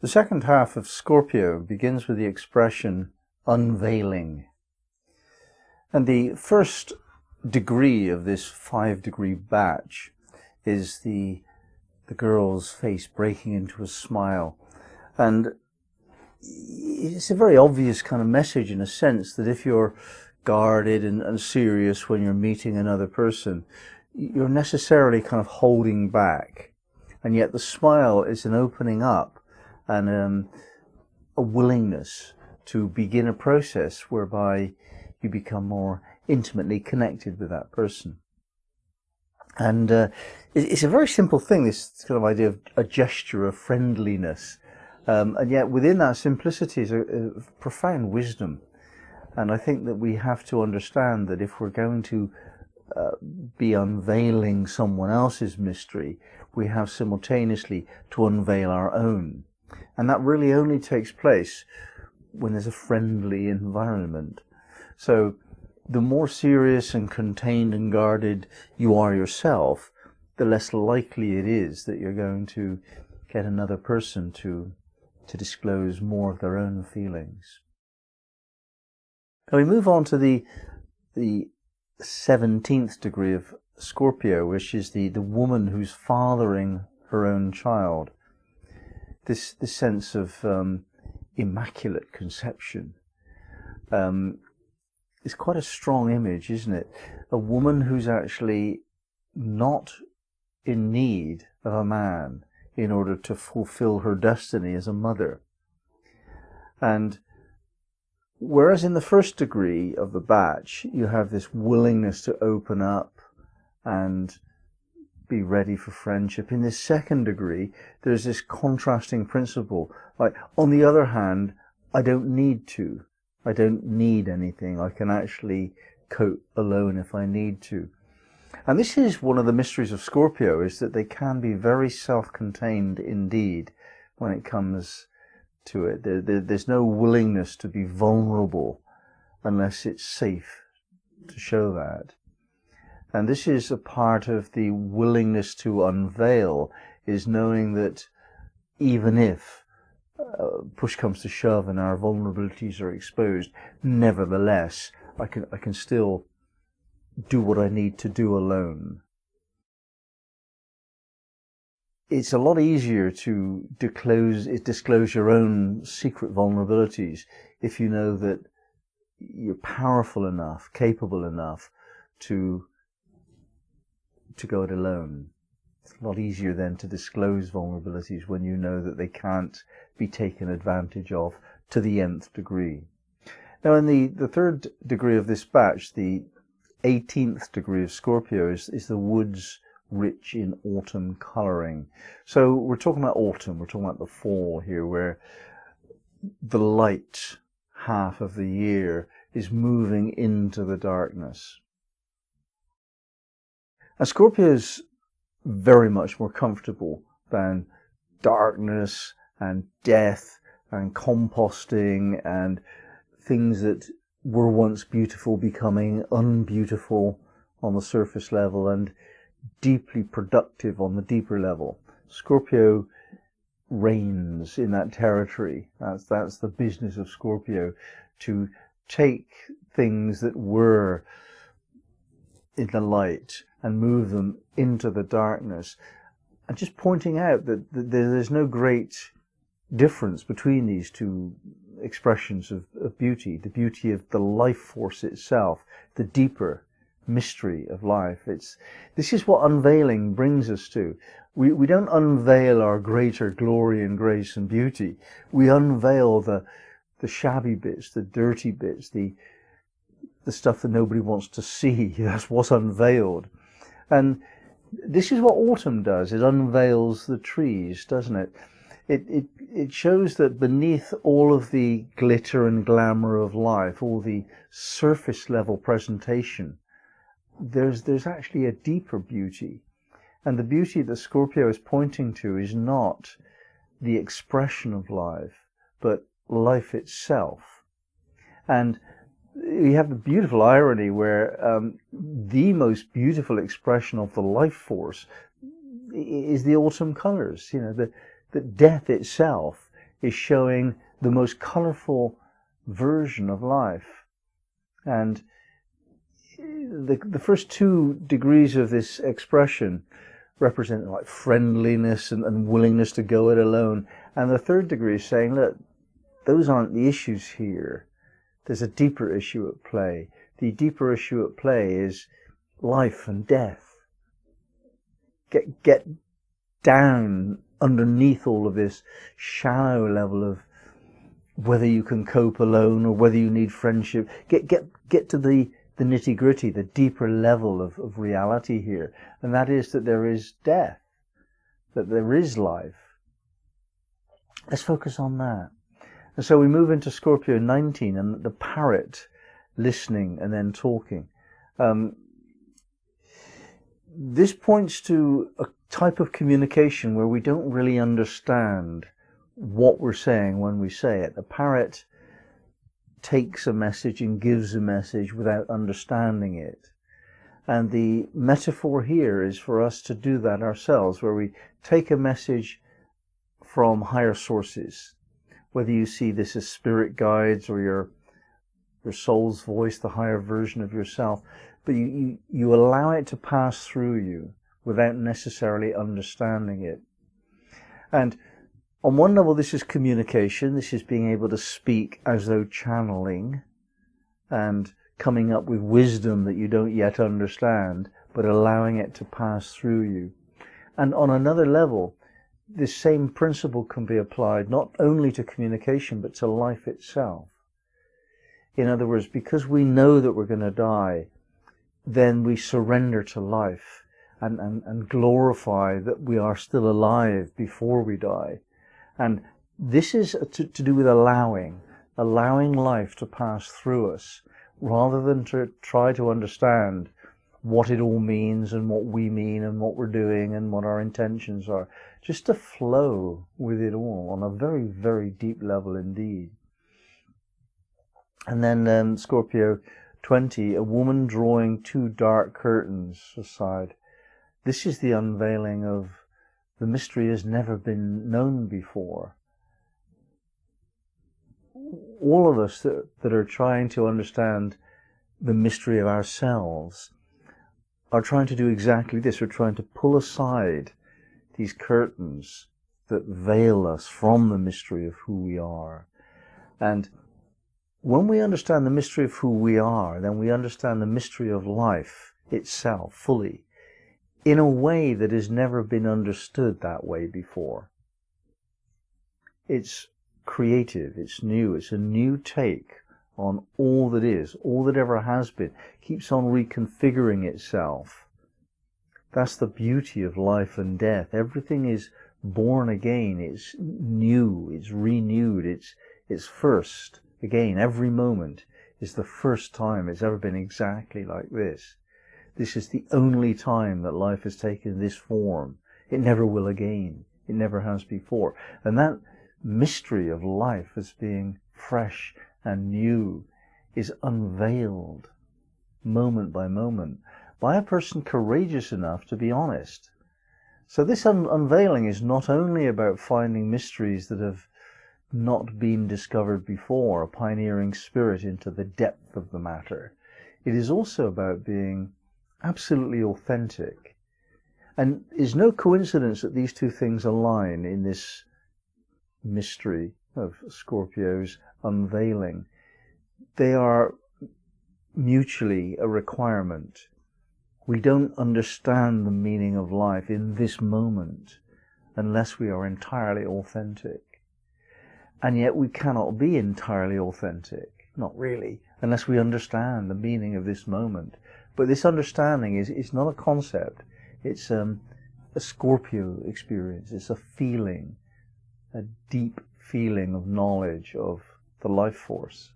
The second half of Scorpio begins with the expression unveiling. And the first degree of this 5-degree batch is the girl's face breaking into a smile. And it's a very obvious kind of message in a sense that if you're guarded and serious when you're meeting another person, you're necessarily kind of holding back. And yet the smile is an opening up and a willingness to begin a process whereby you become more intimately connected with that person. And it's a very simple thing, this kind of idea of a gesture of friendliness. And yet within that simplicity is a profound wisdom. And I think that we have to understand that if we're going to be unveiling someone else's mystery, we have simultaneously to unveil our own. And that really only takes place when there's a friendly environment. So the more serious and contained and guarded you are yourself, the less likely it is that you're going to get another person to disclose more of their own feelings. Now we move on to the 17th degree of Scorpio, which is the woman who's fathering her own child. This sense of immaculate conception is quite a strong image, isn't it? A woman who's actually not in need of a man in order to fulfill her destiny as a mother. And whereas in the first degree of the batch, you have this willingness to open up and be ready for friendship. In this second degree, there's this contrasting principle. Like, on the other hand, I don't need to. I don't need anything. I can actually cope alone if I need to. And this is one of the mysteries of Scorpio, is that they can be very self-contained indeed when it comes to it. There's no willingness to be vulnerable unless it's safe to show that. And this is a part of the willingness to unveil, is knowing that even if push comes to shove and our vulnerabilities are exposed, nevertheless, I can still do what I need to do alone. It's a lot easier to disclose your own secret vulnerabilities if you know that you're powerful enough, capable enough to go it alone. It's a lot easier then to disclose vulnerabilities when you know that they can't be taken advantage of to the nth degree. Now in the third degree of this batch, the 18th degree of Scorpio is the woods rich in autumn colouring. So we're talking about autumn, we're talking about the fall here, where the light half of the year is moving into the darkness. And Scorpio is very much more comfortable than darkness and death and composting and things that were once beautiful becoming unbeautiful on the surface level and deeply productive on the deeper level. Scorpio reigns in that territory. That's the business of Scorpio, to take things that were in the light and move them into the darkness. And just pointing out that there's no great difference between these two expressions of beauty, the beauty of the life force itself, the deeper mystery of life. This is what unveiling brings us to. We don't unveil our greater glory and grace and beauty. We unveil the shabby bits, the dirty bits, the stuff that nobody wants to see. That's what's unveiled. And this is what autumn does. It unveils the trees, doesn't it? It shows that beneath all of the glitter and glamour of life, all the surface level presentation, there's actually a deeper beauty. And the beauty that Scorpio is pointing to is not the expression of life, but life itself. And you have the beautiful irony where the most beautiful expression of the life force is the autumn colors. You know, that death itself is showing the most colourful version of life. And the first 2 degrees of this expression represent like friendliness and willingness to go it alone. And the 3rd degree is saying, look, those aren't the issues here. There's a deeper issue at play. The deeper issue at play is life and death. Get down underneath all of this shallow level of whether you can cope alone or whether you need friendship. Get to the nitty-gritty, the deeper level of reality here. And that is that there is death, that there is life. Let's focus on that. And so we move into Scorpio 19 and the parrot listening and then talking. This points to a type of communication where we don't really understand what we're saying when we say it. The parrot takes a message and gives a message without understanding it. And the metaphor here is for us to do that ourselves, where we take a message from higher sources, whether you see this as spirit guides or your soul's voice, the higher version of yourself, but you allow it to pass through you without necessarily understanding it. And on one level, this is communication. This is being able to speak as though channeling and coming up with wisdom that you don't yet understand, but allowing it to pass through you. And on another level, this same principle can be applied not only to communication, but to life itself. In other words, because we know that we're going to die, then we surrender to life and glorify that we are still alive before we die. And this is to do with allowing life to pass through us, rather than to try to understand what it all means and what we mean and what we're doing and what our intentions are. Just to flow with it all on a very, very deep level indeed. And then Scorpio 20, a woman drawing 2 dark curtains aside. This is the unveiling of the mystery has never been known before. All of us that are trying to understand the mystery of ourselves are trying to do exactly this. We're trying to pull aside these curtains that veil us from the mystery of who we are. And when we understand the mystery of who we are, then we understand the mystery of life itself fully, in a way that has never been understood that way before. It's creative, it's new, it's a new take on all that is, all that ever has been, keeps on reconfiguring itself. That's the beauty of life and death. Everything is born again, it's new, it's renewed, it's first. Again, every moment is the first time it's ever been exactly like this. This is the only time that life has taken this form. It never will again. It never has before. And that mystery of life as being fresh and new is unveiled moment by moment by a person courageous enough to be honest. So this unveiling is not only about finding mysteries that have not been discovered before, a pioneering spirit into the depth of the matter. It is also about being absolutely authentic. And it's no coincidence that these 2 things align in this mystery of Scorpio's unveiling. They are mutually a requirement. We don't understand the meaning of life in this moment unless we are entirely authentic. And yet we cannot be entirely authentic, not really, unless we understand the meaning of this moment. But this understanding is not a concept. It's a Scorpio experience. It's a feeling, a deep feeling of knowledge of the life force.